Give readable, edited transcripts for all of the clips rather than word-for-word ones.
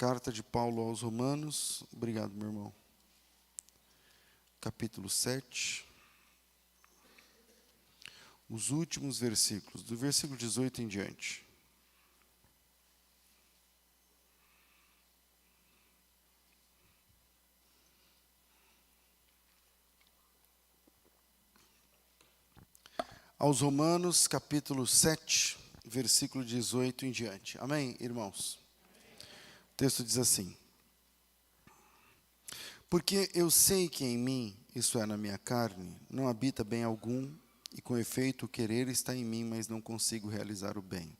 Carta de Paulo aos Romanos, obrigado, meu irmão. Capítulo 7. Os últimos versículos, do versículo 18 em diante. Aos Romanos, capítulo 7, versículo 18 em diante. Amém, irmãos? O texto diz assim: Porque eu sei que em mim, isso é, na minha carne, não habita bem algum, e com efeito o querer está em mim, mas não consigo realizar o bem.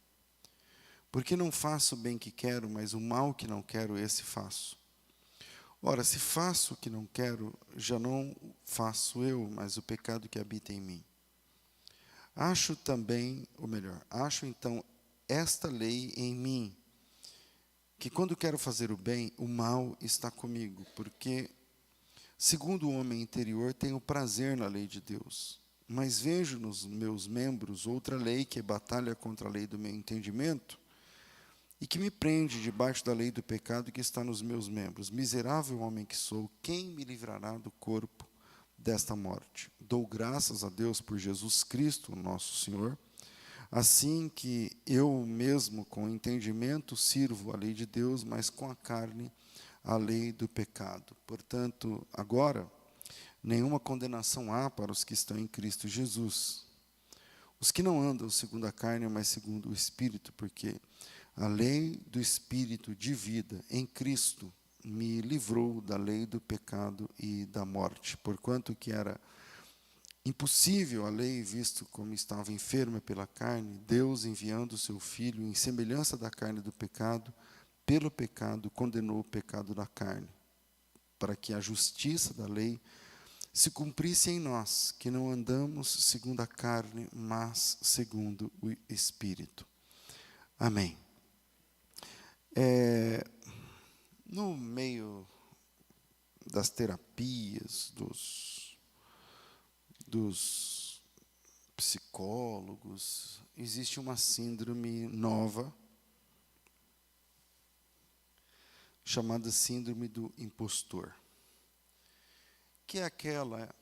Porque não faço o bem que quero, mas o mal que não quero, esse faço. Ora, se faço o que não quero, já não faço eu, mas o pecado que habita em mim. Acho então esta lei em mim, que quando quero fazer o bem, o mal está comigo, porque, segundo o homem interior, tenho prazer na lei de Deus. Mas vejo nos meus membros outra lei que batalha contra a lei do meu entendimento e que me prende debaixo da lei do pecado que está nos meus membros. Miserável homem que sou, quem me livrará do corpo desta morte? Dou graças a Deus por Jesus Cristo, nosso Senhor, assim que eu mesmo com entendimento sirvo a lei de Deus, mas com a carne a lei do pecado. Portanto, agora, nenhuma condenação há para os que estão em Cristo Jesus. Os que não andam segundo a carne, mas segundo o Espírito, porque a lei do Espírito de vida em Cristo me livrou da lei do pecado e da morte, porquanto que era impossível a lei, visto como estava enferma pela carne, Deus, enviando o seu Filho em semelhança da carne do pecado, pelo pecado condenou o pecado da carne, para que a justiça da lei se cumprisse em nós, que não andamos segundo a carne, mas segundo o Espírito. Amém. No meio das terapias, dos psicólogos, existe uma síndrome nova, chamada síndrome do impostor, que é aquela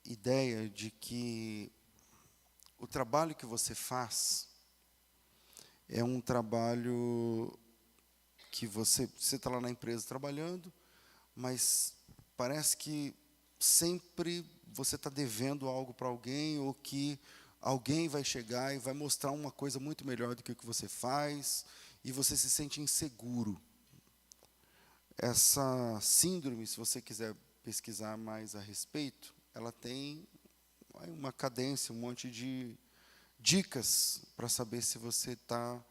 ideia de que o trabalho que você faz é um trabalho que você está lá na empresa trabalhando, mas parece que sempre você está devendo algo para alguém, ou que alguém vai chegar e vai mostrar uma coisa muito melhor do que o que você faz, e você se sente inseguro. Essa síndrome, se você quiser pesquisar mais a respeito, ela tem uma cadência, um monte de dicas para saber se você está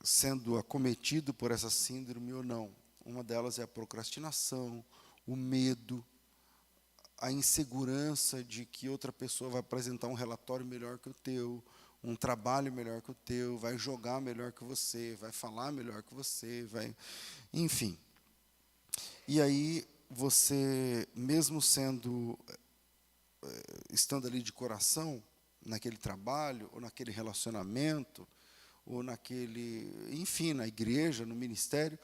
sendo acometido por essa síndrome ou não. Uma delas é a procrastinação, o medo, a insegurança de que outra pessoa vai apresentar um relatório melhor que o teu, um trabalho melhor que o teu, vai jogar melhor que você, vai falar melhor que você, enfim. E aí você, mesmo estando ali de coração, naquele trabalho, ou naquele relacionamento, ou enfim, na igreja, no ministério,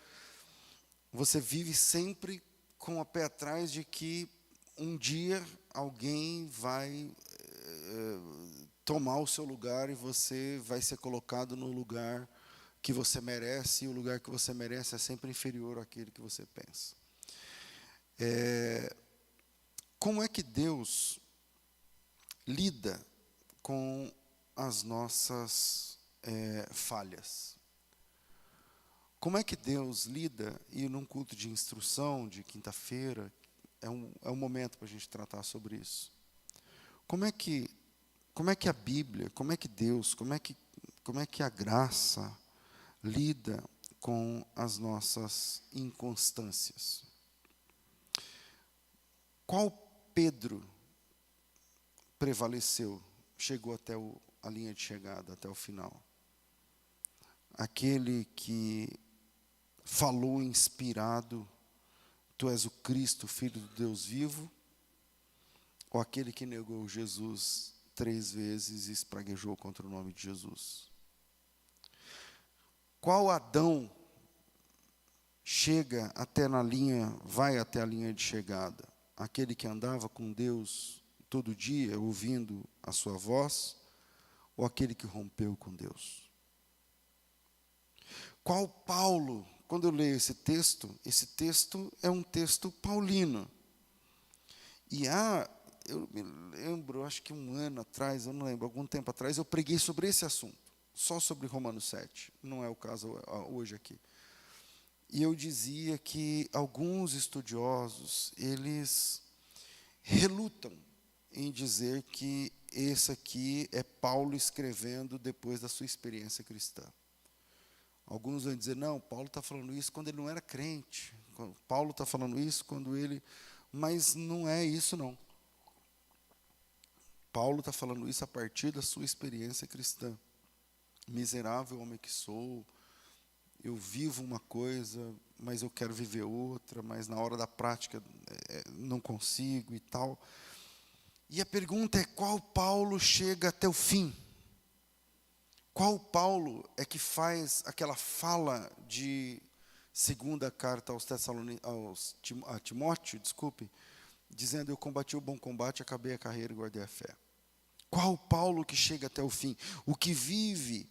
você vive sempre com o pé atrás de que um dia alguém vai tomar o seu lugar e você vai ser colocado no lugar que você merece, e o lugar que você merece é sempre inferior àquele que você pensa. Como é que Deus lida com as nossas falhas? Como é que Deus lida, e num culto de instrução de quinta-feira, é um momento para a gente tratar sobre isso. Como é que a Bíblia, como é que Deus, como é que a graça lida com as nossas inconstâncias? Qual Pedro prevaleceu, chegou até a linha de chegada, até o final? Aquele que falou inspirado: Tu és o Cristo, Filho do Deus vivo? Ou aquele que negou Jesus 3 vezes e espraguejou contra o nome de Jesus? Qual Adão chega até na linha, vai até a linha de chegada? Aquele que andava com Deus todo dia, ouvindo a sua voz, ou aquele que rompeu com Deus? Qual Paulo? Quando eu leio esse texto é um texto paulino. E eu me lembro, acho que um ano atrás, eu não lembro, algum tempo atrás, eu preguei sobre esse assunto, só sobre Romanos 7, não é o caso hoje aqui. E eu dizia que alguns estudiosos, eles relutam em dizer que esse aqui é Paulo escrevendo depois da sua experiência cristã. Alguns vão dizer, não, Paulo está falando isso quando ele não era crente. Paulo está falando isso quando ele... Mas não é isso, não. Paulo está falando isso a partir da sua experiência cristã. Miserável homem que sou, eu vivo uma coisa, mas eu quero viver outra, mas na hora da prática não consigo e tal. E a pergunta é, qual Paulo chega até o fim? Qual Paulo é que faz aquela fala de segunda carta a Timóteo, dizendo, eu combati o bom combate, acabei a carreira e guardei a fé? Qual Paulo que chega até o fim? O que vive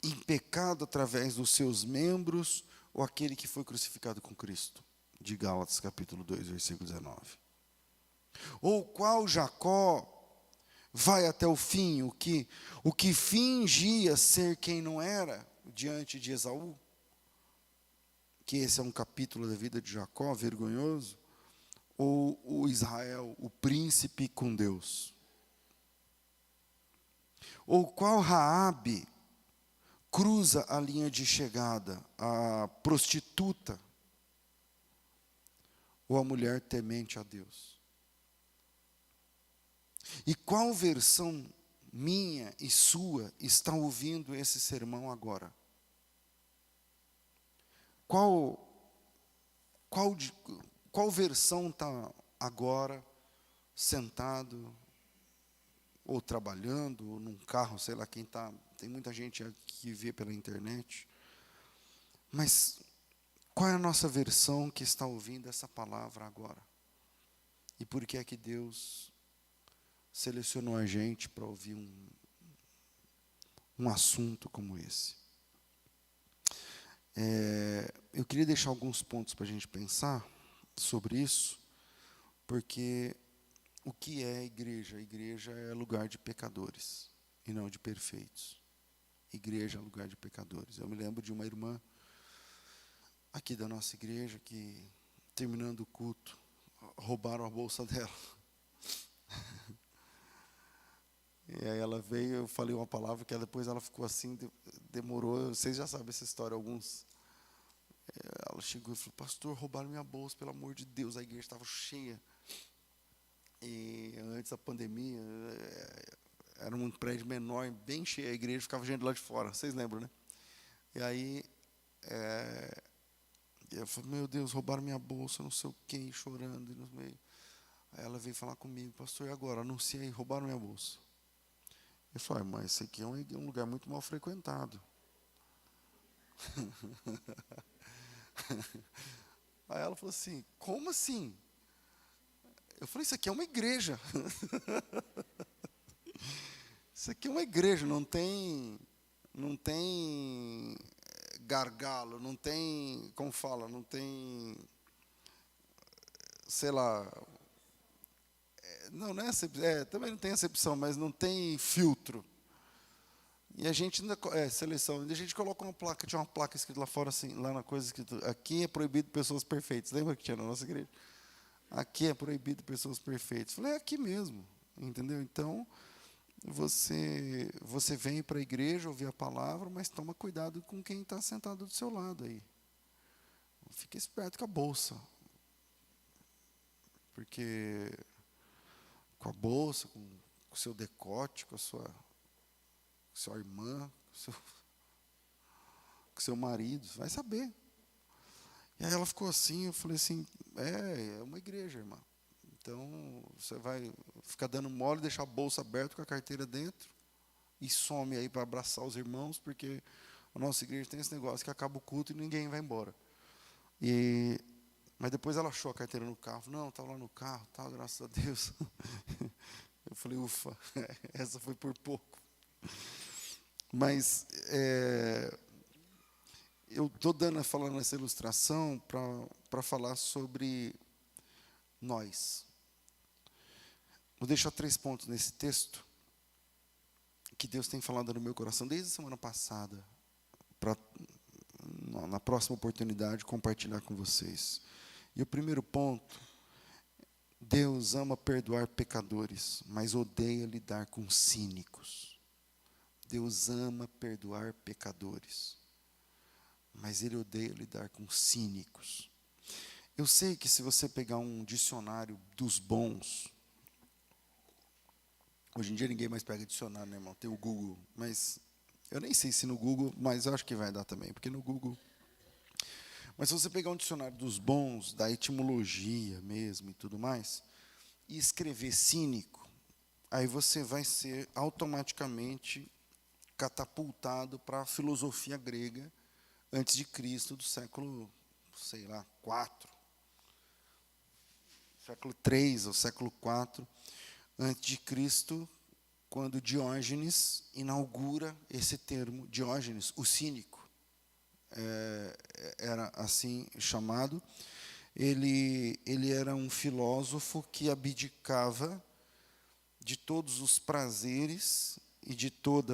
em pecado através dos seus membros, ou aquele que foi crucificado com Cristo? De Gálatas capítulo 2, versículo 19. Ou qual Jacó vai até o fim, o que fingia ser quem não era diante de Esaú? Que esse é um capítulo da vida de Jacó, vergonhoso. Ou o Israel, o príncipe com Deus? Ou qual Raabe cruza a linha de chegada, a prostituta, ou a mulher temente a Deus? E qual versão minha e sua está ouvindo esse sermão agora? Qual versão está agora sentado, ou trabalhando, ou num carro, sei lá quem está, tem muita gente que vê pela internet. Mas qual é a nossa versão que está ouvindo essa palavra agora? E por que é que Deus selecionou a gente para ouvir um assunto como esse? Eu queria deixar alguns pontos para a gente pensar sobre isso, porque o que é a igreja? A igreja é lugar de pecadores e não de perfeitos. Igreja é lugar de pecadores. Eu me lembro de uma irmã aqui da nossa igreja que, terminando o culto, roubaram a bolsa dela. E aí ela veio, eu falei uma palavra que depois ela ficou assim, demorou, vocês já sabem essa história, alguns. Ela chegou e falou, pastor, roubaram minha bolsa, pelo amor de Deus, a igreja estava cheia. E antes da pandemia, era um prédio menor, bem cheio, a igreja ficava gente lá de fora, vocês lembram, né? E aí, eu falei, meu Deus, roubaram minha bolsa, não sei o quê, chorando. Aí ela veio falar comigo, pastor, e agora? Anunciei, roubaram minha bolsa. Eu falei, mas esse aqui é um lugar muito mal frequentado. Aí ela falou assim, como assim? Eu falei, isso aqui é uma igreja. Isso aqui é uma igreja, não tem gargalo, não tem, como fala, não tem, sei lá, não é também não tem acepção, mas não tem filtro. E a gente ainda, seleção, e a gente coloca uma placa, tinha uma placa escrita lá fora, assim, lá na coisa escrito, aqui é proibido pessoas perfeitas. Lembra que tinha na nossa igreja? Aqui é proibido pessoas perfeitas. Falei, é aqui mesmo, entendeu? Então, você vem para a igreja ouvir a palavra, mas toma cuidado com quem está sentado do seu lado aí. Fica esperto com a bolsa. Porque com a bolsa, com o seu decote, com a sua irmã, com seu marido, vai saber. E aí ela ficou assim, eu falei assim, é uma igreja, irmã. Então, você vai ficar dando mole, deixar a bolsa aberta com a carteira dentro e some aí para abraçar os irmãos, porque a nossa igreja tem esse negócio que acaba o culto e ninguém vai embora. Mas depois ela achou a carteira no carro. Não, estava lá no carro, tá, graças a Deus. Eu falei, ufa, essa foi por pouco. Mas eu estou falando essa ilustração para falar sobre nós. Vou deixar 3 pontos nesse texto que Deus tem falado no meu coração desde a semana passada, para na próxima oportunidade compartilhar com vocês. E o primeiro ponto: Deus ama perdoar pecadores, mas odeia lidar com cínicos. Deus ama perdoar pecadores, mas Ele odeia lidar com cínicos. Eu sei que se você pegar um dicionário dos bons, hoje em dia ninguém mais pega dicionário, né, irmão? Tem o Google, mas eu nem sei se no Google, mas eu acho que vai dar também, porque no Google. Mas se você pegar um dicionário dos bons, da etimologia mesmo e tudo mais, e escrever cínico, aí você vai ser automaticamente catapultado para a filosofia grega antes de Cristo, do século, sei lá, 4. Século 3 ou século 4 antes de Cristo, quando Diógenes inaugura esse termo, Diógenes, o cínico, era assim chamado. Ele era um filósofo que abdicava de todos os prazeres e de todo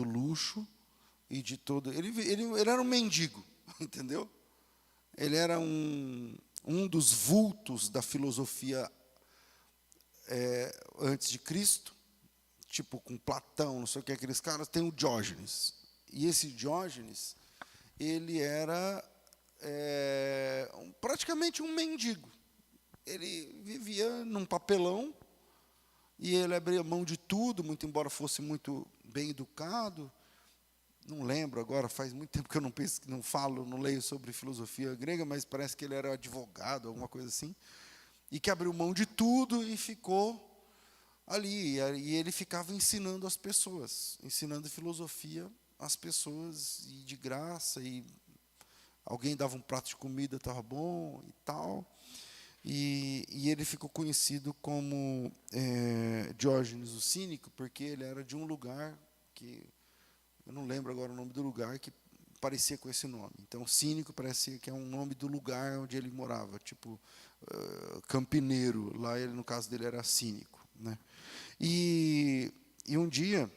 luxo e de todo. Ele era um mendigo, entendeu? Ele era um dos vultos da filosofia antes de Cristo, tipo com Platão, não sei o que, aqueles caras. Tem o Diógenes. E esse Diógenes, ele era praticamente um mendigo. Ele vivia num papelão e ele abria mão de tudo, muito embora fosse muito bem educado. Não lembro agora, faz muito tempo que eu não leio sobre filosofia grega, mas parece que ele era advogado, alguma coisa assim, e que abriu mão de tudo e ficou ali. E ele ficava ensinando as pessoas, ensinando filosofia às pessoas, e de graça, e alguém dava um prato de comida, estava bom e tal. E ele ficou conhecido como Diógenes o Cínico, porque ele era de um lugar que, eu não lembro agora o nome do lugar, que parecia com esse nome. Então, Cínico parecia que é um nome do lugar onde ele morava, tipo Campineiro. Lá, no caso dele, era Cínico, né? E um dia,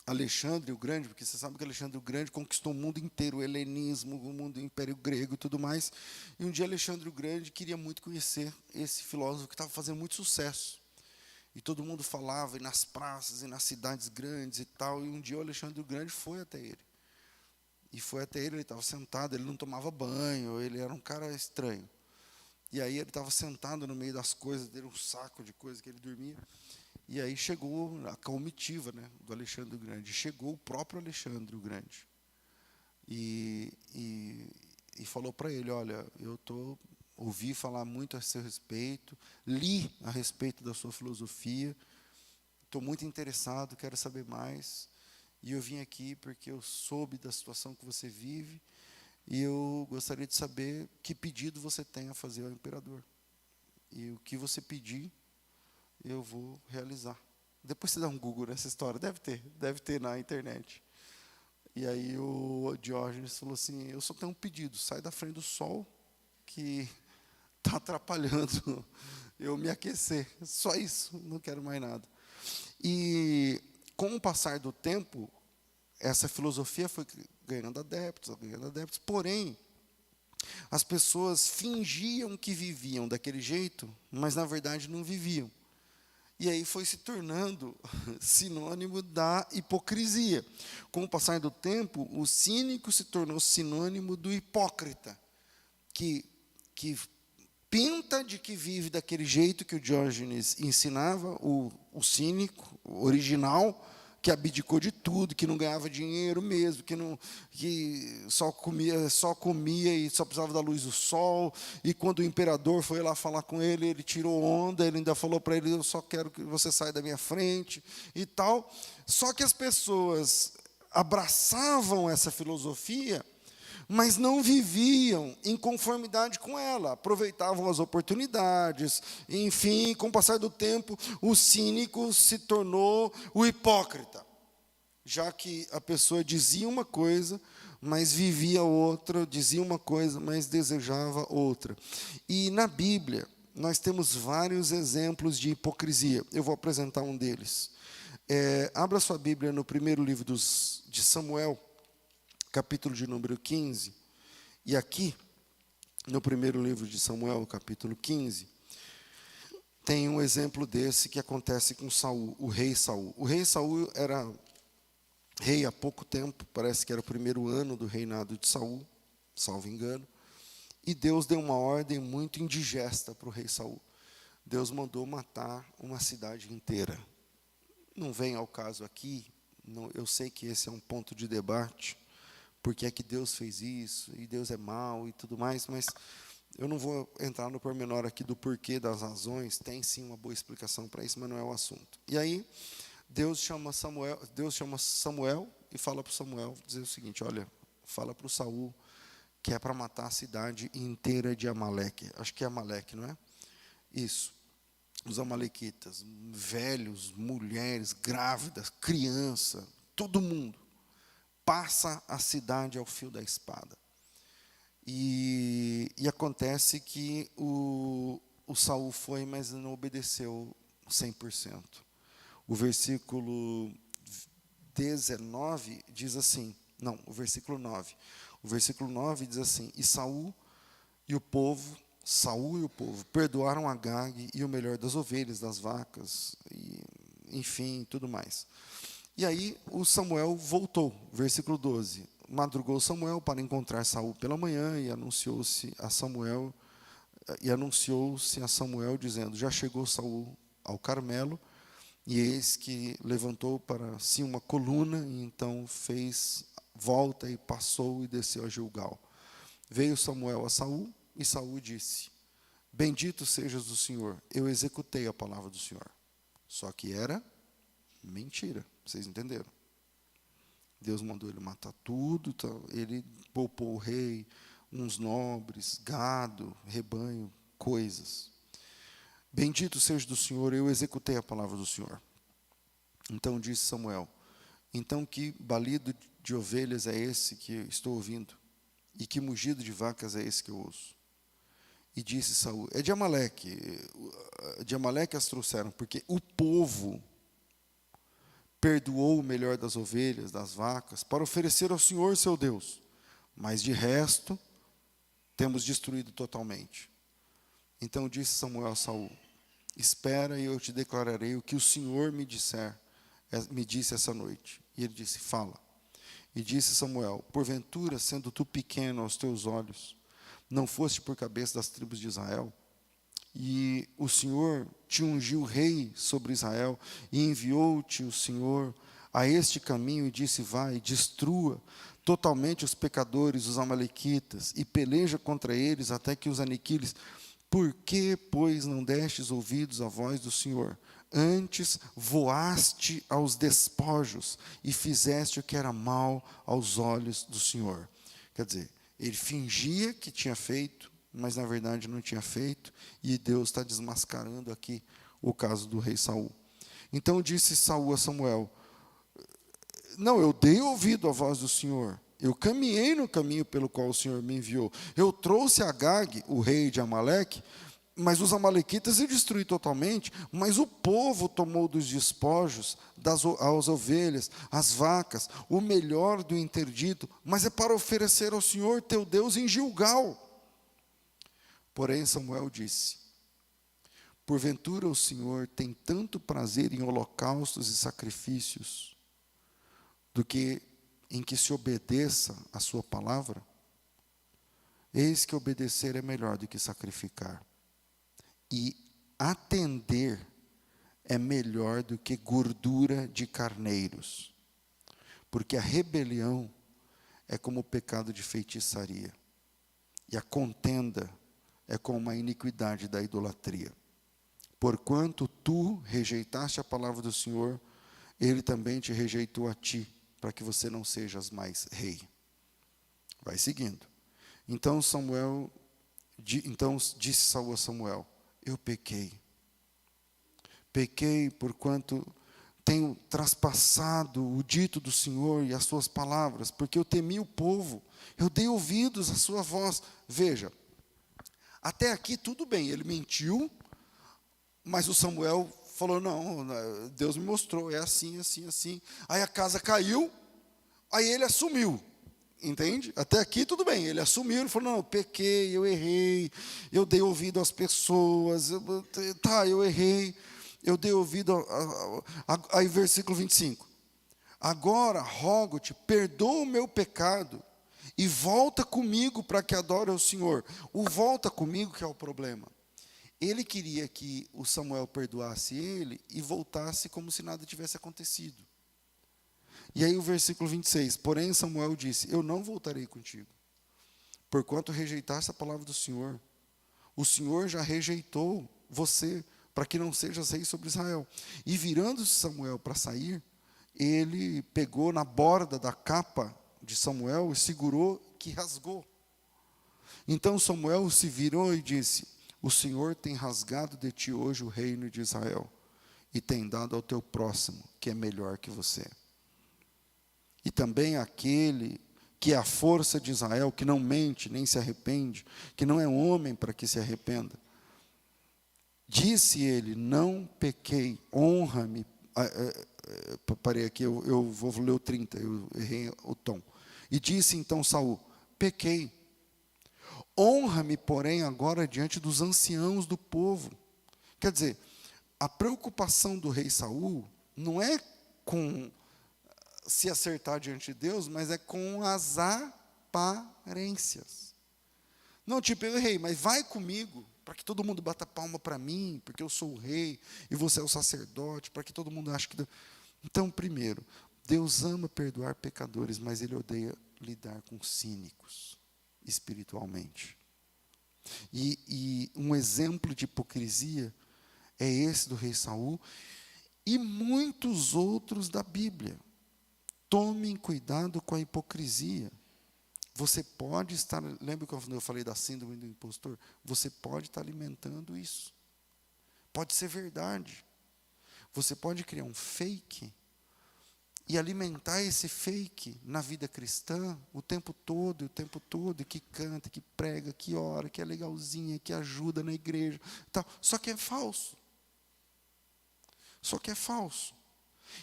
Alexandre o Grande, porque você sabe que Alexandre o Grande conquistou o mundo inteiro, o helenismo, o mundo, o Império Grego e tudo mais. E um dia Alexandre o Grande queria muito conhecer esse filósofo que estava fazendo muito sucesso. E todo mundo falava, e nas praças, e nas cidades grandes e tal. E um dia o Alexandre o Grande foi até ele. E foi até ele estava sentado, ele não tomava banho, ele era um cara estranho. E aí ele estava sentado no meio das coisas dele, um saco de coisas que ele dormia. E aí chegou a comitiva, né, do Alexandre o Grande. Chegou o próprio Alexandre o Grande. E falou para ele: olha, ouvi falar muito a seu respeito, li a respeito da sua filosofia, estou muito interessado, quero saber mais. E eu vim aqui porque eu soube da situação que você vive, e eu gostaria de saber que pedido você tem a fazer ao imperador. E o que você pedir, eu vou realizar. Depois você dá um Google nessa história, deve ter na internet. E aí o Diógenes falou assim: eu só tenho um pedido, sai da frente do sol, que está atrapalhando eu me aquecer. Só isso, não quero mais nada. E com o passar do tempo, essa filosofia foi ganhando adeptos, porém, as pessoas fingiam que viviam daquele jeito, mas na verdade não viviam. E aí foi se tornando sinônimo da hipocrisia. Com o passar do tempo, o cínico se tornou sinônimo do hipócrita, que pinta de que vive daquele jeito que o Diógenes ensinava, o cínico, o original, que abdicou de tudo, que não ganhava dinheiro mesmo, que só comia e só precisava da luz do sol. E quando o imperador foi lá falar com ele, ele tirou onda, ele ainda falou para ele: eu só quero que você saia da minha frente e tal. Só que as pessoas abraçavam essa filosofia mas não viviam em conformidade com ela, aproveitavam as oportunidades, enfim, com o passar do tempo, o cínico se tornou o hipócrita, já que a pessoa dizia uma coisa, mas vivia outra, dizia uma coisa, mas desejava outra. E na Bíblia, nós temos vários exemplos de hipocrisia. Eu vou apresentar um deles. Abra sua Bíblia no primeiro livro de Samuel, capítulo de número 15. E aqui, no primeiro livro de Samuel, capítulo 15, tem um exemplo desse que acontece com Saul, o rei Saul. O rei Saul era rei há pouco tempo, parece que era o primeiro ano do reinado de Saul, salvo engano, e Deus deu uma ordem muito indigesta para o rei Saul. Deus mandou matar uma cidade inteira. Não vem ao caso aqui, eu sei que esse é um ponto de debate, porque é que Deus fez isso, e Deus é mau e tudo mais, mas eu não vou entrar no pormenor aqui do porquê, das razões, tem sim uma boa explicação para isso, mas não é o assunto. E aí, Deus chama Samuel e fala para Samuel dizer o seguinte: olha, fala para o Saul que é para matar a cidade inteira de Amaleque. Acho que é Amaleque, não é? Isso. Os amalequitas, velhos, mulheres, grávidas, criança, todo mundo. Passa a cidade ao fio da espada. E acontece que o Saul foi, mas não obedeceu 100%. O versículo 19 diz assim, não, o versículo 9. O versículo 9 diz assim: e Saul e o povo perdoaram Agag e o melhor das ovelhas, das vacas, e, enfim, tudo mais. E aí o Samuel voltou, versículo 12. Madrugou Samuel para encontrar Saul pela manhã e anunciou-se a Samuel dizendo: já chegou Saul ao Carmelo, e eis que levantou para si uma coluna, e então fez volta e passou e desceu a Gilgal. Veio Samuel a Saul, e Saul disse: bendito sejas do Senhor, eu executei a palavra do Senhor. Só que era mentira, vocês entenderam? Deus mandou ele matar tudo, ele poupou o rei, uns nobres, gado, rebanho, coisas. Bendito seja do Senhor, eu executei a palavra do Senhor. Então disse Samuel: então que balido de ovelhas é esse que estou ouvindo? E que mugido de vacas é esse que eu ouço? E disse Saul: é de Amaleque as trouxeram, porque o povo perdoou o melhor das ovelhas, das vacas, para oferecer ao Senhor seu Deus, mas de resto temos destruído totalmente. Então disse Samuel a Saul: espera e eu te declararei o que o Senhor me disse essa noite. E ele disse: fala. E disse Samuel: porventura, sendo tu pequeno aos teus olhos, não foste por cabeça das tribos de Israel? E o Senhor te ungiu rei sobre Israel, e enviou-te o Senhor a este caminho, e disse: vai, destrua totalmente os pecadores, os amalequitas, e peleja contra eles até que os aniquiles. Por que, pois, não destes ouvidos à voz do Senhor? Antes voaste aos despojos e fizeste o que era mal aos olhos do Senhor. Quer dizer, ele fingia que tinha feito, mas na verdade não tinha feito, e Deus está desmascarando aqui o caso do rei Saul. Então disse Saul a Samuel: não, eu dei ouvido à voz do Senhor, eu caminhei no caminho pelo qual o Senhor me enviou, eu trouxe Agag, o rei de Amaleque, mas os amalequitas eu destruí totalmente, mas o povo tomou dos despojos, as ovelhas, as vacas, o melhor do interdito, mas é para oferecer ao Senhor teu Deus em Gilgal. Porém Samuel disse: porventura o Senhor tem tanto prazer em holocaustos e sacrifícios, do que em que se obedeça a sua palavra? Eis que obedecer é melhor do que sacrificar, e atender é melhor do que gordura de carneiros, porque a rebelião é como o pecado de feitiçaria, e a contenda é como a iniquidade da idolatria. Porquanto tu rejeitaste a palavra do Senhor, ele também te rejeitou a ti, para que você não sejas mais rei. Vai seguindo. Então disse Saul a Samuel: eu pequei. Pequei porquanto tenho traspassado o dito do Senhor e as suas palavras, porque eu temi o povo, eu dei ouvidos à sua voz. Veja, até aqui tudo bem, ele mentiu, mas o Samuel falou: não, Deus me mostrou, é assim, assim, assim. Aí a casa caiu, aí ele assumiu. Entende? Até aqui tudo bem, ele assumiu, ele falou: não, eu pequei, eu errei, eu dei ouvido às pessoas, eu errei, eu dei ouvido, aí versículo 25, agora rogo-te, perdoa o meu pecado, e volta comigo para que adore ao Senhor. O volta comigo que é o problema. Ele queria que o Samuel perdoasse ele, e voltasse como se nada tivesse acontecido. E aí o versículo 26, porém Samuel disse: eu não voltarei contigo, porquanto rejeitaste a palavra do Senhor. O Senhor já rejeitou você, para que não sejas rei sobre Israel. E virando-se Samuel para sair, ele pegou na borda da capa de Samuel e segurou, que rasgou. Então Samuel se virou e disse: o Senhor tem rasgado de ti hoje o reino de Israel, e tem dado ao teu próximo, que é melhor que você. E também aquele que é a força de Israel, que não mente nem se arrepende, que não é homem para que se arrependa. Disse ele: não pequei, honra-me. Parei aqui, eu vou ler o 30, eu errei o tom. E disse então Saul: pequei. Honra-me, porém, agora diante dos anciãos do povo. Quer dizer, a preocupação do rei Saul não é com se acertar diante de Deus, mas é com as aparências. Não, tipo, eu errei, mas vai comigo, para que todo mundo bata palma para mim, porque eu sou o rei, e você é o sacerdote, para que todo mundo ache que... Então, primeiro, Deus ama perdoar pecadores, mas Ele odeia lidar com cínicos, espiritualmente. E um exemplo de hipocrisia é esse do rei Saul, e muitos outros da Bíblia. Tomem cuidado com a hipocrisia. Você pode estar, lembra quando eu falei da síndrome do impostor? Você pode estar alimentando isso. Pode ser verdade. Você pode criar um fake e alimentar esse fake na vida cristã o tempo todo, que canta, que prega, que ora, que é legalzinha, que ajuda na igreja, tal. Só que é falso. Só que é falso.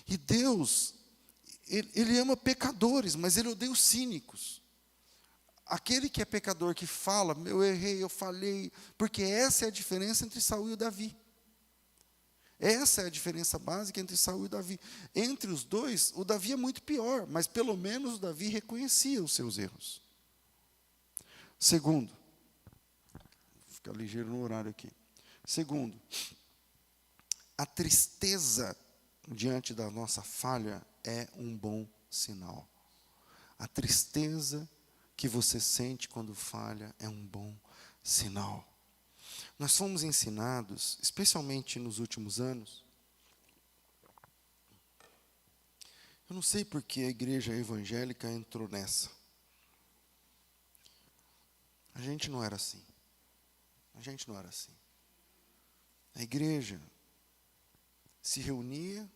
E Deus, Ele ama pecadores, mas Ele odeia os cínicos. Aquele que é pecador, que fala: eu errei, eu falhei, porque essa é a diferença entre Saul e o Davi. Essa é a diferença básica entre Saul e Davi. Entre os dois, o Davi é muito pior, mas pelo menos o Davi reconhecia os seus erros. Segundo, vou ficar ligeiro no horário aqui. Segundo, a tristeza diante da nossa falha é um bom sinal. A tristeza que você sente quando falha é um bom sinal. Nós fomos ensinados, especialmente nos últimos anos, eu não sei porque a igreja evangélica entrou nessa. A gente não era assim. A gente não era assim. A igreja se reunia,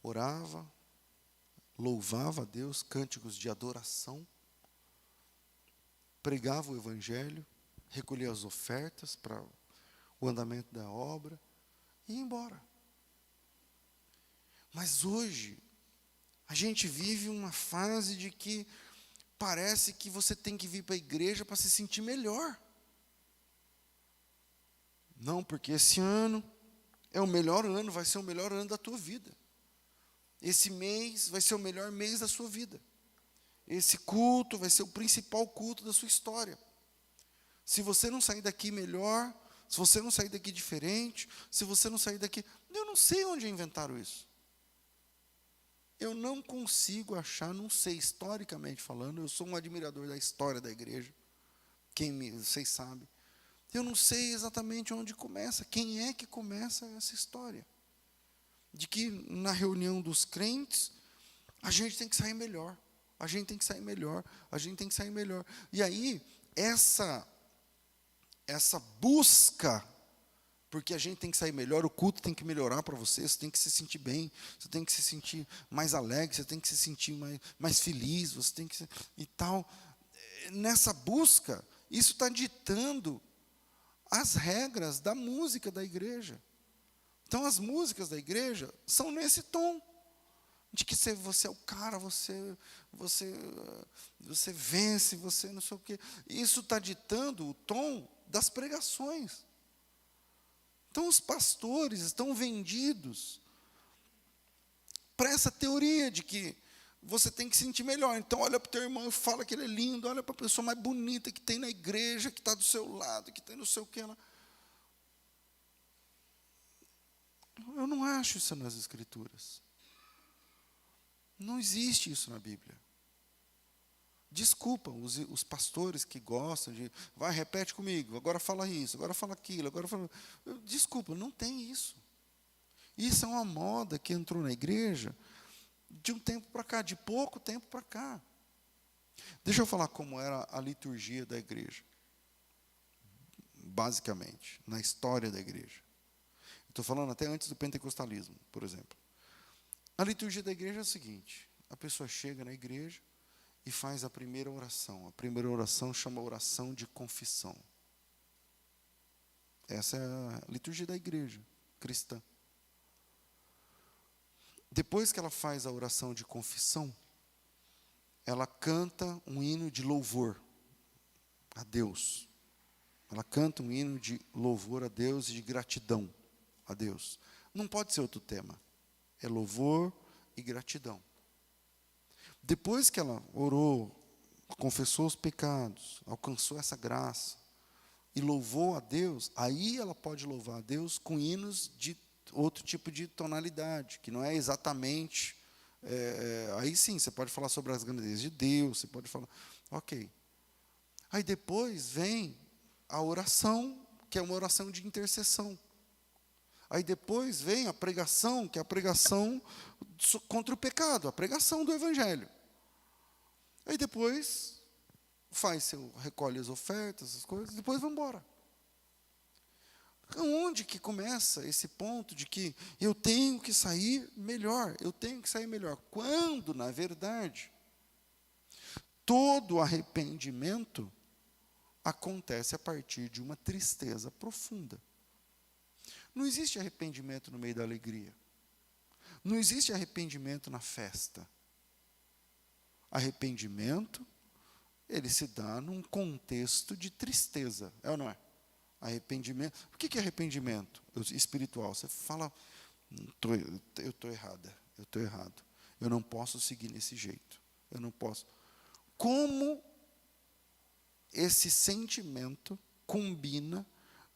orava, louvava a Deus, cânticos de adoração, pregava o evangelho, recolhia as ofertas para o andamento da obra e ia embora. Mas hoje, a gente vive uma fase de que parece que você tem que vir para a igreja para se sentir melhor. Não, porque esse ano é o melhor ano, vai ser o melhor ano da tua vida. Esse mês vai ser o melhor mês da sua vida. Esse culto vai ser o principal culto da sua história. Se você não sair daqui melhor, se você não sair daqui diferente, se você não sair daqui... Eu não sei onde inventaram isso. Eu não consigo achar, não sei, historicamente falando, eu sou um admirador da história da igreja. Vocês sabem. Eu não sei exatamente onde começa, quem é que começa essa história. De que na reunião dos crentes, a gente tem que sair melhor. A gente tem que sair melhor, a gente tem que sair melhor. E aí, essa busca, porque a gente tem que sair melhor, o culto tem que melhorar para você tem que se sentir bem, você tem que se sentir mais alegre, você tem que se sentir mais feliz, você tem que e tal. Nessa busca, isso está ditando as regras da música da igreja. Então, as músicas da igreja são nesse tom, de que você é o cara, você vence, você não sei o quê. Isso está ditando o tom das pregações. Então, os pastores estão vendidos para essa teoria de que você tem que se sentir melhor. Então, olha para o teu irmão e fala que ele é lindo, olha para a pessoa mais bonita que tem na igreja, que está do seu lado, que tem não sei o quê. Eu não acho isso nas Escrituras. Não existe isso na Bíblia. Desculpa, os pastores que gostam de... Vai, repete comigo, agora fala isso, agora fala aquilo, agora fala... Desculpa, não tem isso. Isso é uma moda que entrou na igreja de um tempo para cá, de pouco tempo para cá. Deixa eu falar como era a liturgia da igreja. Basicamente, na história da igreja. Estou falando até antes do pentecostalismo, por exemplo. A liturgia da igreja é a seguinte: a pessoa chega na igreja e faz a primeira oração. A primeira oração chama oração de confissão. Essa é a liturgia da igreja cristã. Depois que ela faz a oração de confissão, ela canta um hino de louvor a Deus. Ela canta um hino de louvor a Deus e de gratidão a Deus. Não pode ser outro tema. É louvor e gratidão. Depois que ela orou, confessou os pecados, alcançou essa graça e louvou a Deus, aí ela pode louvar a Deus com hinos de outro tipo de tonalidade, que não é exatamente... aí sim, você pode falar sobre as grandezas de Deus, você pode falar... Ok. Aí depois vem a oração, que é uma oração de intercessão. Aí depois vem a pregação, que é a pregação contra o pecado, a pregação do Evangelho. Aí depois recolhe as ofertas, as coisas, depois vai embora. Onde que começa esse ponto de que eu tenho que sair melhor, quando, na verdade, todo arrependimento acontece a partir de uma tristeza profunda. Não existe arrependimento no meio da alegria. Não existe arrependimento na festa. Arrependimento, ele se dá num contexto de tristeza, é ou não é? Arrependimento. O que é arrependimento espiritual? Você fala, eu estou errada, eu estou errado. Eu não posso seguir nesse jeito. Eu não posso. Como esse sentimento combina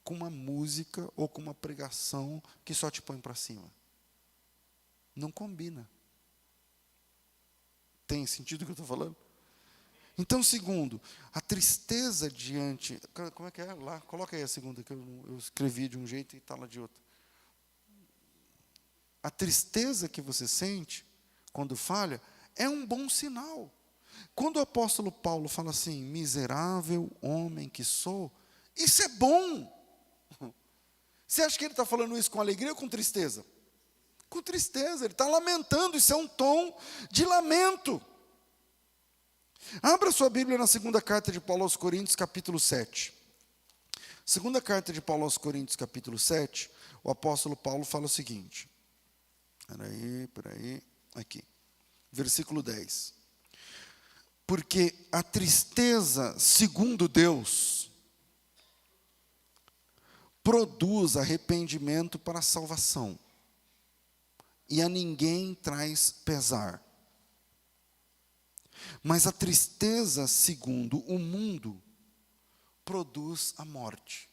com uma música ou com uma pregação que só te põe para cima? Não combina. Tem sentido o que eu estou falando? Então, segundo, a tristeza diante... Como é que é? Lá, coloca aí a segunda, que eu escrevi de um jeito e está lá de outro. A tristeza que você sente quando falha é um bom sinal. Quando o apóstolo Paulo fala assim, miserável homem que sou, isso é bom. Você acha que ele está falando isso com alegria ou com tristeza? Com tristeza, ele está lamentando, isso é um tom de lamento. Abra sua Bíblia na segunda carta de Paulo aos Coríntios, capítulo 7. Segunda carta de Paulo aos Coríntios, capítulo 7, o apóstolo Paulo fala o seguinte. Peraí, aqui. Versículo 10. Porque a tristeza, segundo Deus, produz arrependimento para a salvação, e a ninguém traz pesar. Mas a tristeza, segundo o mundo, produz a morte.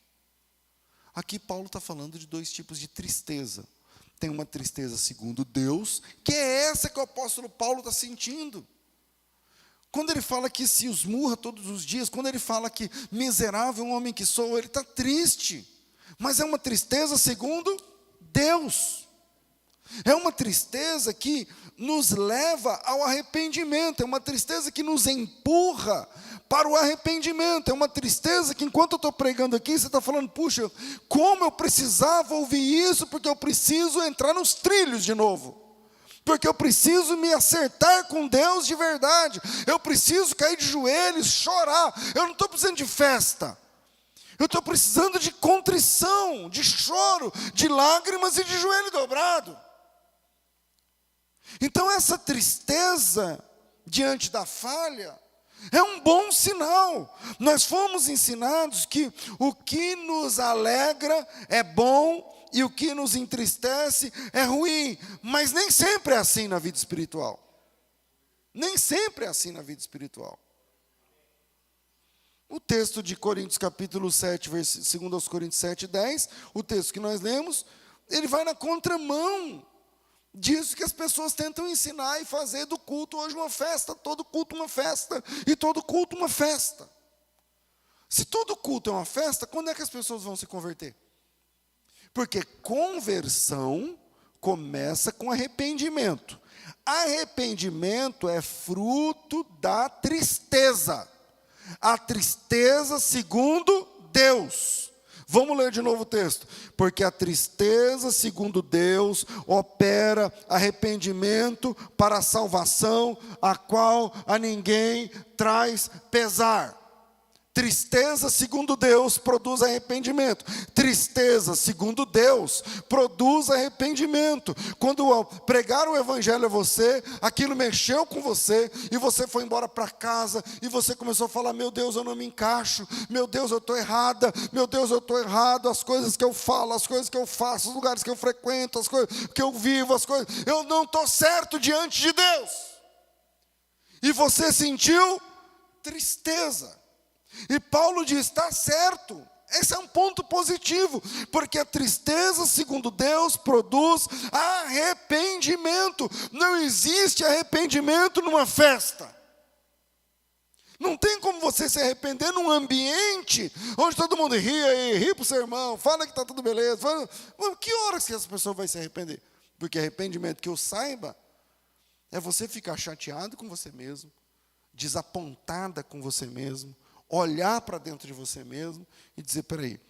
Aqui Paulo está falando de dois tipos de tristeza. Tem uma tristeza segundo Deus, que é essa que o apóstolo Paulo está sentindo. Quando ele fala que se esmurra todos os dias, quando ele fala que miserável homem que sou, ele está triste. Mas é uma tristeza segundo Deus. É uma tristeza que nos leva ao arrependimento, é uma tristeza que nos empurra para o arrependimento, é uma tristeza que enquanto eu estou pregando aqui, você está falando, puxa, como eu precisava ouvir isso, porque eu preciso entrar nos trilhos de novo. Porque eu preciso me acertar com Deus de verdade, eu preciso cair de joelhos, chorar, eu não estou precisando de festa, eu estou precisando de contrição, de choro, de lágrimas e de joelho dobrado. Então essa tristeza diante da falha é um bom sinal. Nós fomos ensinados que o que nos alegra é bom e o que nos entristece é ruim, mas nem sempre é assim na vida espiritual. Nem sempre é assim na vida espiritual. O texto de Coríntios capítulo 7, 2 Coríntios 7, 10, o texto que nós lemos, ele vai na contramão disso que as pessoas tentam ensinar e fazer do culto hoje uma festa, todo culto uma festa, e todo culto uma festa. Se todo culto é uma festa, quando é que as pessoas vão se converter? Porque conversão começa com arrependimento. Arrependimento é fruto da tristeza. A tristeza segundo Deus. Vamos ler de novo o texto. Porque a tristeza segundo Deus opera arrependimento para a salvação, a qual a ninguém traz pesar. Tristeza segundo Deus produz arrependimento. Tristeza segundo Deus produz arrependimento. Quando pregaram o evangelho a você, aquilo mexeu com você, e você foi embora para casa, e você começou a falar, meu Deus, eu não me encaixo, meu Deus, eu estou errada, meu Deus, eu estou errado, as coisas que eu falo, as coisas que eu faço, os lugares que eu frequento, as coisas que eu vivo, as coisas, eu não estou certo diante de Deus. E você sentiu tristeza. E Paulo diz, está certo, esse é um ponto positivo, porque a tristeza, segundo Deus, produz arrependimento. Não existe arrependimento numa festa. Não tem como você se arrepender num ambiente onde todo mundo ri aí, ri para o seu irmão, fala que está tudo beleza. Que horas que essa pessoa vai se arrepender? Porque arrependimento, que eu saiba, é você ficar chateado com você mesmo, desapontada com você mesmo, olhar para dentro de você mesmo e dizer, peraí,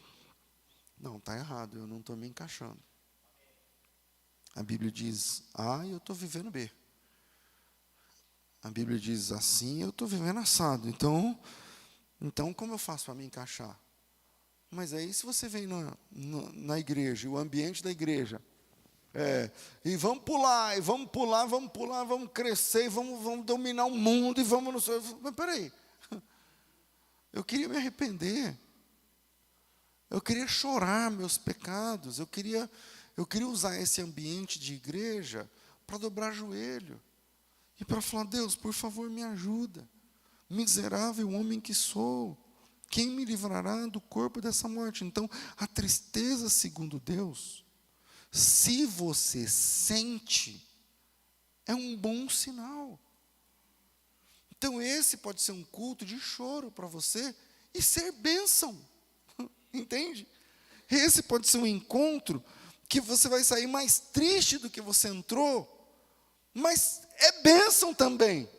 não, está errado, eu não estou me encaixando. A Bíblia diz A e eu estou vivendo B. A Bíblia diz assim, eu estou vivendo assado. Então como eu faço para me encaixar? Mas aí se você vem na igreja, o ambiente da igreja, e vamos pular, vamos crescer, vamos dominar o mundo, e vamos... Mas peraí, eu queria me arrepender, eu queria chorar meus pecados, eu queria usar esse ambiente de igreja para dobrar joelho, e para falar, Deus, por favor, me ajuda, miserável homem que sou, quem me livrará do corpo dessa morte? Então, a tristeza segundo Deus, se você sente, é um bom sinal. Então esse pode ser um culto de choro para você e ser bênção, entende? Esse pode ser um encontro que você vai sair mais triste do que você entrou, mas é bênção também.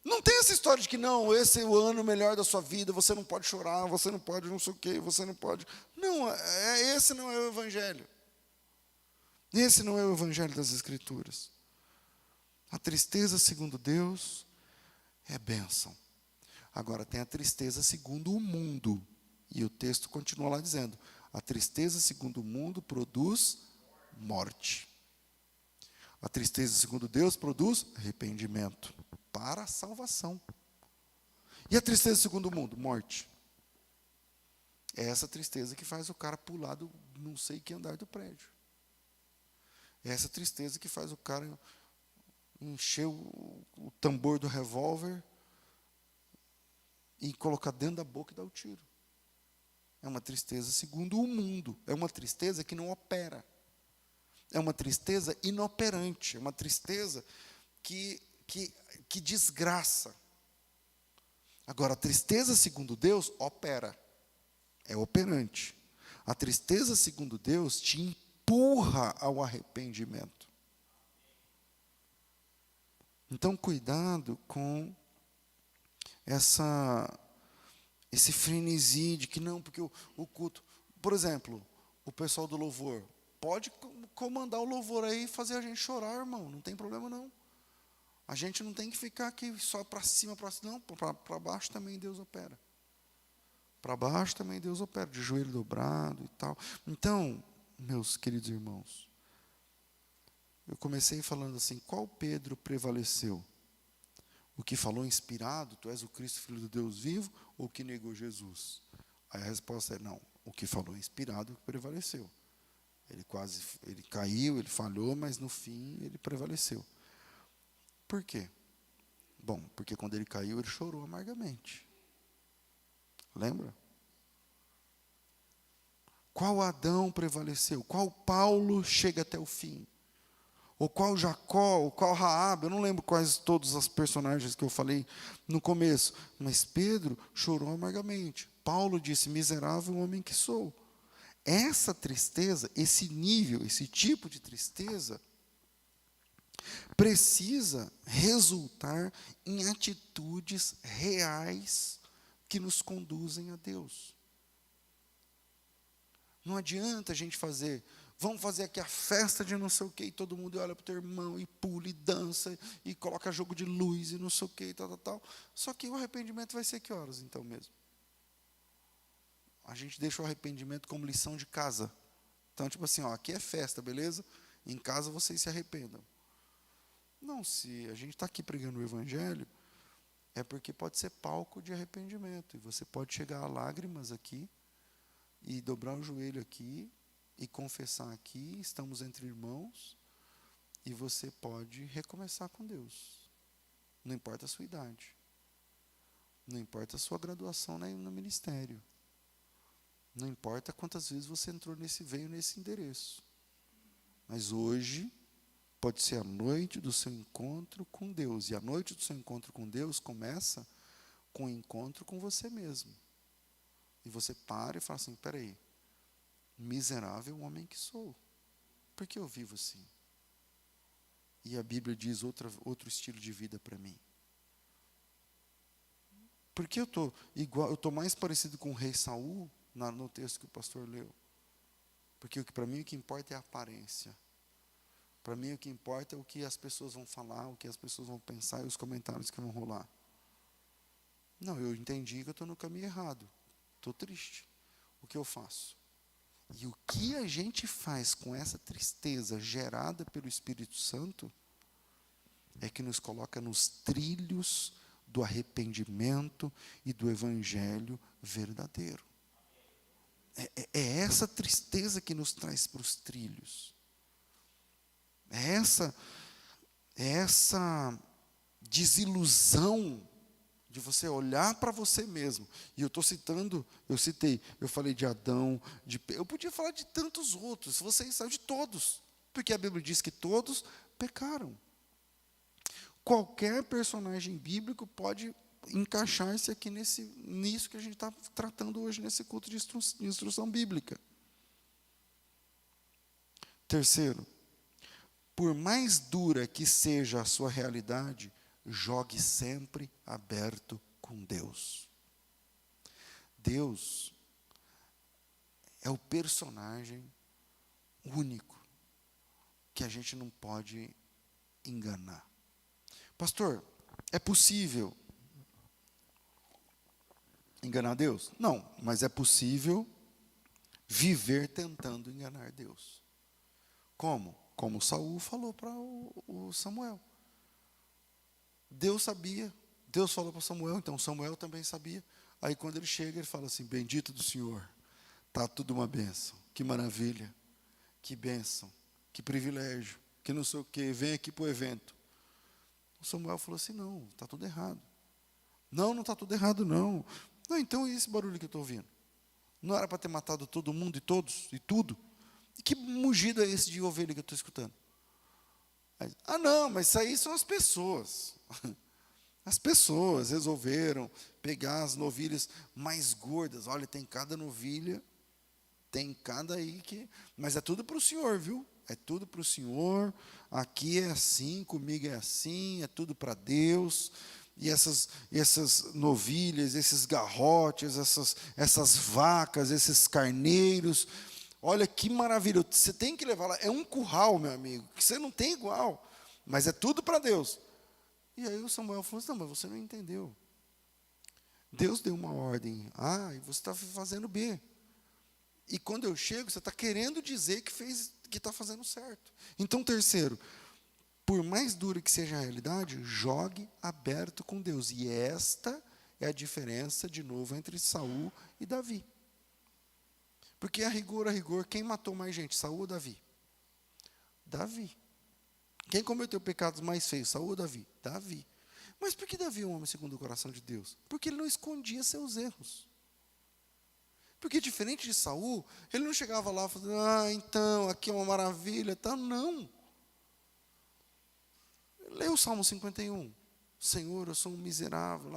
Não tem essa história de que não, esse é o ano melhor da sua vida, você não pode chorar, você não pode não sei o quê, você não pode... Não, esse não é o evangelho. Esse não é o evangelho das Escrituras. A tristeza segundo Deus é bênção. Agora tem a tristeza segundo o mundo. E o texto continua lá dizendo, a tristeza segundo o mundo produz morte. A tristeza segundo Deus produz arrependimento para a salvação. E a tristeza segundo o mundo? Morte. É essa tristeza que faz o cara pular do não sei que andar do prédio. É essa tristeza que faz o cara encher o tambor do revólver e colocar dentro da boca e dar o tiro. É uma tristeza segundo o mundo. É uma tristeza que não opera. É uma tristeza inoperante. É uma tristeza que desgraça. Agora, a tristeza segundo Deus opera. É operante. A tristeza segundo Deus te empurra ao arrependimento. Então, cuidado com esse frenesi de que não, porque o culto... Por exemplo, o pessoal do louvor, pode comandar o louvor aí e fazer a gente chorar, irmão, não tem problema não. A gente não tem que ficar aqui só para cima, não, para baixo também Deus opera. Para baixo também Deus opera, de joelho dobrado e tal. Então, meus queridos irmãos, eu comecei falando assim, qual Pedro prevaleceu? O que falou inspirado, tu és o Cristo, Filho do Deus vivo, ou o que negou Jesus? Aí a resposta é não, o que falou inspirado prevaleceu. Ele caiu, ele falhou, mas no fim ele prevaleceu. Por quê? Bom, porque quando ele caiu, ele chorou amargamente. Lembra? Qual Adão prevaleceu? Qual Paulo chega até o fim? Ou qual Jacó, ou qual Raabe? Eu não lembro quais todos os personagens que eu falei no começo. Mas Pedro chorou amargamente. Paulo disse, miserável homem que sou. Essa tristeza, esse nível, esse tipo de tristeza, precisa resultar em atitudes reais que nos conduzem a Deus. Não adianta a gente vamos fazer aqui a festa de não sei o quê, e todo mundo olha para o teu irmão, e pula, e dança, e coloca jogo de luz, e não sei o quê, e tal. Só que o arrependimento vai ser que horas, então mesmo? A gente deixa o arrependimento como lição de casa. Então, tipo assim, aqui é festa, beleza? Em casa vocês se arrependam. Não, se a gente está aqui pregando o Evangelho, é porque pode ser palco de arrependimento. E você pode chegar a lágrimas aqui, e dobrar o joelho aqui, e confessar aqui, estamos entre irmãos, e você pode recomeçar com Deus. Não importa a sua idade. Não importa a sua graduação no ministério. Não importa quantas vezes você veio nesse endereço. Mas hoje pode ser a noite do seu encontro com Deus. E a noite do seu encontro com Deus começa com o encontro com você mesmo. E você para e fala assim, espera aí, miserável homem que sou. Por que eu vivo assim? E a Bíblia diz outro estilo de vida para mim. Por que eu estou mais parecido com o rei Saul no texto que o pastor leu? Porque para mim o que importa é a aparência. Para mim o que importa é o que as pessoas vão falar, o que as pessoas vão pensar e os comentários que vão rolar. Não, eu entendi que eu estou no caminho errado. Estou triste. O que eu faço? E o que a gente faz com essa tristeza gerada pelo Espírito Santo é que nos coloca nos trilhos do arrependimento e do Evangelho verdadeiro. É essa tristeza que nos traz para os trilhos. É essa desilusão de você olhar para você mesmo. E eu falei de Adão, eu podia falar de tantos outros, vocês sabem de todos, porque a Bíblia diz que todos pecaram. Qualquer personagem bíblico pode encaixar-se aqui nisso que a gente está tratando hoje, nesse culto de instrução bíblica. Terceiro, por mais dura que seja a sua realidade, jogue sempre aberto com Deus. Deus é o personagem único que a gente não pode enganar. Pastor, é possível enganar Deus? Não, mas é possível viver tentando enganar Deus. Como? Como Saul falou para o Samuel. Deus sabia, Deus falou para Samuel, então Samuel também sabia. Aí quando ele chega, ele fala assim, bendito do Senhor, está tudo uma bênção, que maravilha, que bênção, que privilégio, que não sei o quê, vem aqui para o evento. O Samuel falou assim, não, está tudo errado. Não está tudo errado não. Não, então e esse barulho que eu estou ouvindo? Não era para ter matado todo mundo e todos, e tudo? E que mugido é esse de ovelha que eu estou escutando? Aí, não, mas isso aí são as pessoas. As pessoas resolveram pegar as novilhas mais gordas. Olha, tem cada novilha, tem cada aí que... Mas é tudo para o Senhor, viu? é tudo para o Senhor, aqui é assim, comigo é assim, é tudo para Deus. E essas novilhas, esses garrotes, essas vacas, esses carneiros, olha que maravilha, você tem que levar lá, é um curral, meu amigo, que você não tem igual, mas é tudo para Deus. E aí o Samuel falou assim, não, mas você não entendeu. Deus deu uma ordem A e você está fazendo B. E quando eu chego, você está querendo dizer que está fazendo certo. Então, terceiro, por mais dura que seja a realidade, jogue aberto com Deus. E esta é a diferença, de novo, entre Saul e Davi. Porque a rigor, quem matou mais gente, Saul ou Davi? Davi. Quem cometeu pecados mais feios, Saul ou Davi? Davi. Mas por que Davi é um homem segundo o coração de Deus? Porque ele não escondia seus erros. Porque diferente de Saul, ele não chegava lá falando, então, aqui é uma maravilha, tá? Não. Lê o Salmo 51. Senhor, eu sou um miserável,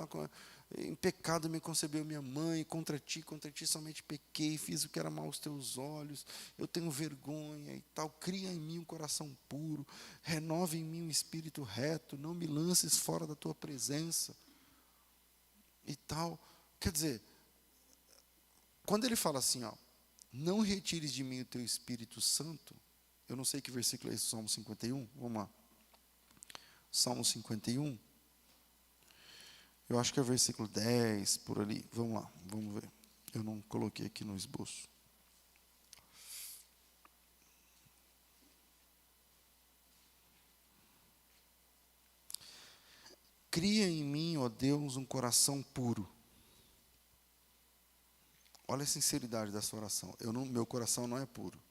em pecado me concebeu minha mãe, contra ti somente pequei, fiz o que era mal aos teus olhos, eu tenho vergonha e tal, cria em mim um coração puro, renova em mim um espírito reto, não me lances fora da tua presença, e tal. Quer dizer, quando ele fala assim, não retires de mim o teu Espírito Santo, eu não sei que versículo é esse, Salmo 51, vamos lá. Salmo 51, eu acho que é o versículo 10, por ali. Vamos lá, vamos ver. Eu não coloquei aqui no esboço. Cria em mim, ó Deus, um coração puro. Olha a sinceridade dessa oração. Meu coração não é puro.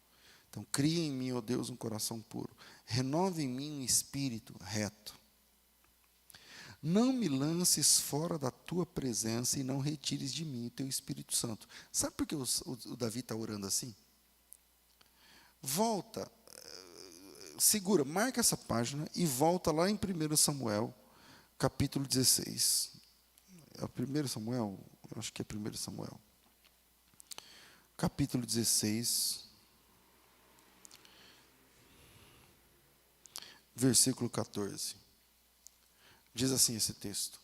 Então, cria em mim, ó Deus, um coração puro. Renova em mim um espírito reto. Não me lances fora da tua presença e não retires de mim o teu Espírito Santo. Sabe por que o Davi está orando assim? Volta, segura, marca essa página e volta lá em 1 Samuel, capítulo 16. É o 1 Samuel? Eu acho que é 1 Samuel. Capítulo 16. Versículo 14. Diz assim esse texto: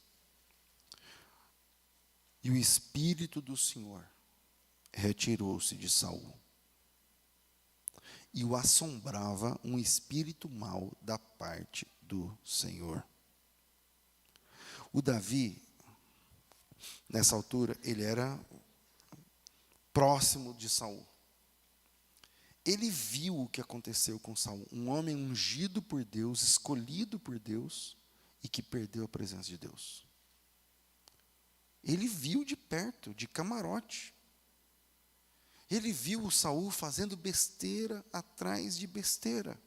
e o Espírito do Senhor retirou-se de Saul, e o assombrava um espírito mau da parte do Senhor. O Davi, nessa altura, ele era próximo de Saul. Ele viu o que aconteceu com Saul, um homem ungido por Deus, escolhido por Deus, e que perdeu a presença de Deus. Ele viu de perto, de camarote. Ele viu o Saul fazendo besteira atrás de besteira.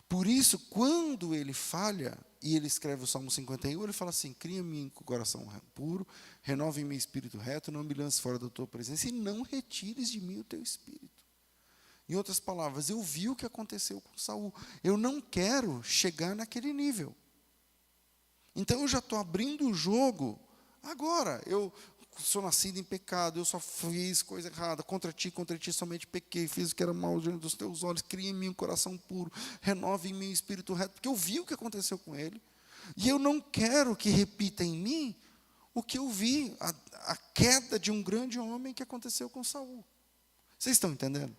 Por isso, quando ele falha, e ele escreve o Salmo 51, ele fala assim, cria em mim com o coração puro, renova em mim espírito reto, não me lances fora da tua presença, e não retires de mim o teu espírito. Em outras palavras, eu vi o que aconteceu com Saul. Eu não quero chegar naquele nível. Então eu já estou abrindo o jogo agora. Eu sou nascido em pecado, eu só fiz coisa errada, contra ti somente pequei, fiz o que era mal diante dos teus olhos, cria em mim um coração puro, renova em mim o espírito reto, porque eu vi o que aconteceu com ele, e eu não quero que repita em mim o que eu vi, a queda de um grande homem que aconteceu com Saul. Vocês estão entendendo?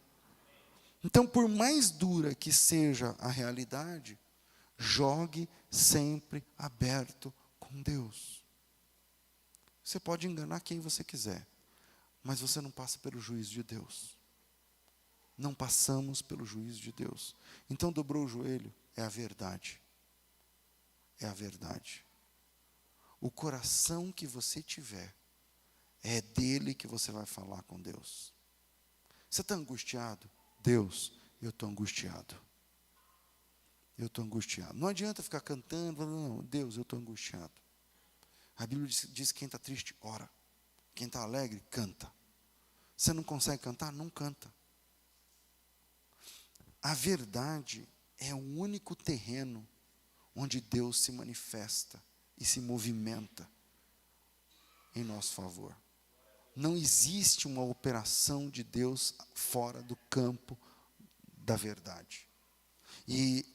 Então, por mais dura que seja a realidade, jogue sempre aberto com Deus. Você pode enganar quem você quiser, mas você não passa pelo juízo de Deus. Não passamos pelo juízo de Deus. Então, dobrou o joelho, é a verdade. É a verdade. O coração que você tiver, é dele que você vai falar com Deus. Você está angustiado? Deus, eu estou angustiado. Eu estou angustiado. Não adianta ficar cantando, não, Deus, eu estou angustiado. A Bíblia diz que quem está triste, ora. Quem está alegre, canta. Você não consegue cantar? Não canta. A verdade é o único terreno onde Deus se manifesta e se movimenta em nosso favor. Não existe uma operação de Deus fora do campo da verdade. E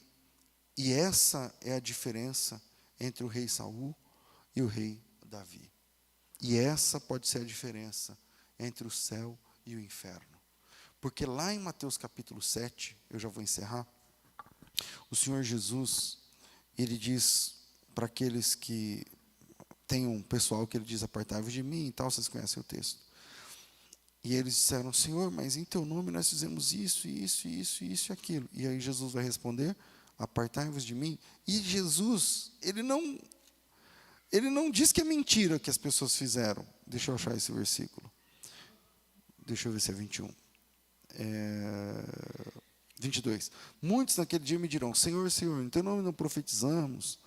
essa é a diferença entre o rei Saul e o rei Davi. E essa pode ser a diferença entre o céu e o inferno. Porque lá em Mateus capítulo 7, eu já vou encerrar, o Senhor Jesus, ele diz para aqueles que tem um pessoal que ele diz, apartai-vos de mim e tal, vocês conhecem o texto. E eles disseram, Senhor, mas em teu nome nós fizemos isso, isso, isso, isso e aquilo. E aí Jesus vai responder, apartai-vos de mim. E Jesus, ele não diz que é mentira que as pessoas fizeram. Deixa eu achar esse versículo. Deixa eu ver se é 21. 22. Muitos naquele dia me dirão, Senhor, Senhor, em teu nome não profetizamos,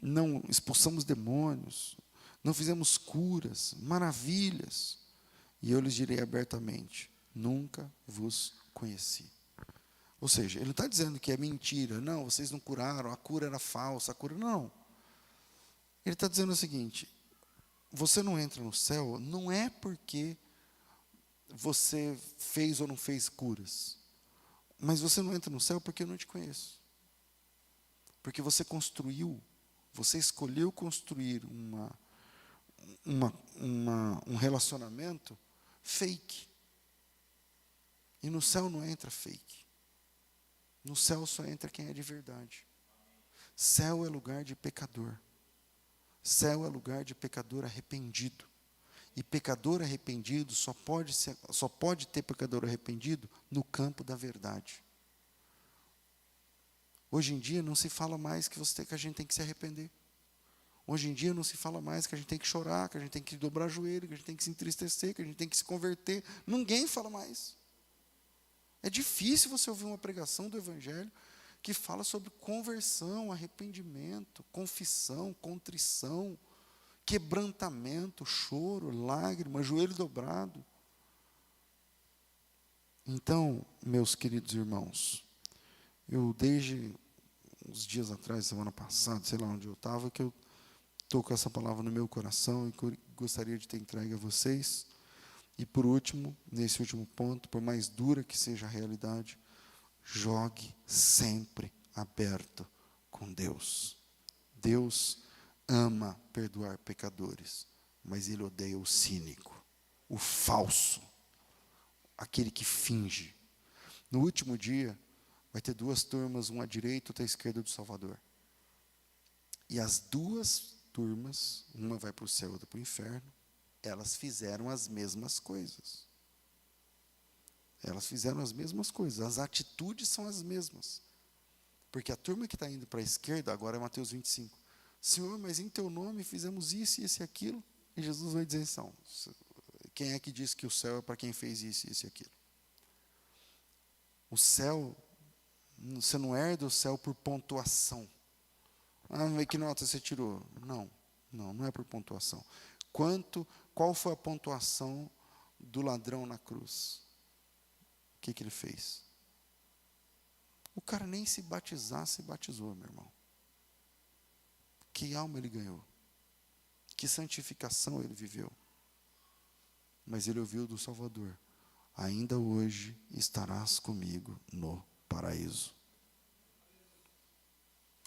não expulsamos demônios, não fizemos curas, maravilhas. E eu lhes direi abertamente, nunca vos conheci. Ou seja, ele não está dizendo que é mentira, não, vocês não curaram, a cura era falsa, a cura, não. Ele está dizendo o seguinte, você não entra no céu, não é porque você fez ou não fez curas, mas você não entra no céu porque eu não te conheço. Porque você escolheu construir um relacionamento fake. E no céu não entra fake. No céu só entra quem é de verdade. Céu é lugar de pecador. Céu é lugar de pecador arrependido. E pecador arrependido só pode ter pecador arrependido no campo da verdade. Hoje em dia não se fala mais que a gente tem que se arrepender. Hoje em dia não se fala mais que a gente tem que chorar, que a gente tem que dobrar joelho, que a gente tem que se entristecer, que a gente tem que se converter. Ninguém fala mais. É difícil você ouvir uma pregação do Evangelho que fala sobre conversão, arrependimento, confissão, contrição, quebrantamento, choro, lágrima, joelho dobrado. Então, meus queridos irmãos, eu desde uns dias atrás, semana passada, sei lá onde eu estava, que eu estou com essa palavra no meu coração e gostaria de ter entregue a vocês. E por último, nesse último ponto, por mais dura que seja a realidade, jogue sempre aberto com Deus. Deus ama perdoar pecadores, mas Ele odeia o cínico, o falso, aquele que finge. No último dia, vai ter 2 turmas, uma à direita e outra à esquerda do Salvador. E as 2 turmas, uma vai para o céu e outra para o inferno, elas fizeram as mesmas coisas. Elas fizeram as mesmas coisas, as atitudes são as mesmas. Porque a turma que está indo para a esquerda, agora é Mateus 25. Senhor, mas em teu nome fizemos isso, isso e aquilo. E Jesus vai dizer assim, quem é que diz que o céu é para quem fez isso, isso e aquilo? O céu, você não herda o céu por pontuação. Ah, que nota você tirou? Não é por pontuação. Qual foi a pontuação do ladrão na cruz? O que ele fez? O cara nem se batizou, meu irmão. Que alma ele ganhou? Que santificação ele viveu? Mas ele ouviu do Salvador, ainda hoje estarás comigo no paraíso.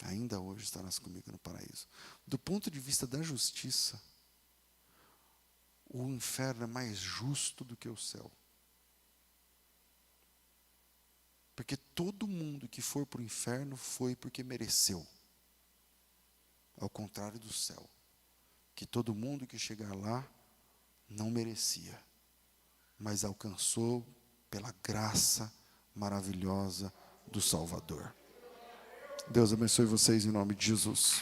Ainda hoje estarás comigo no paraíso. Do ponto de vista da justiça, o inferno é mais justo do que o céu. Porque todo mundo que for para o inferno foi porque mereceu. Ao contrário do céu, que todo mundo que chegar lá não merecia, mas alcançou pela graça maravilhosa do Salvador. Deus abençoe vocês em nome de Jesus.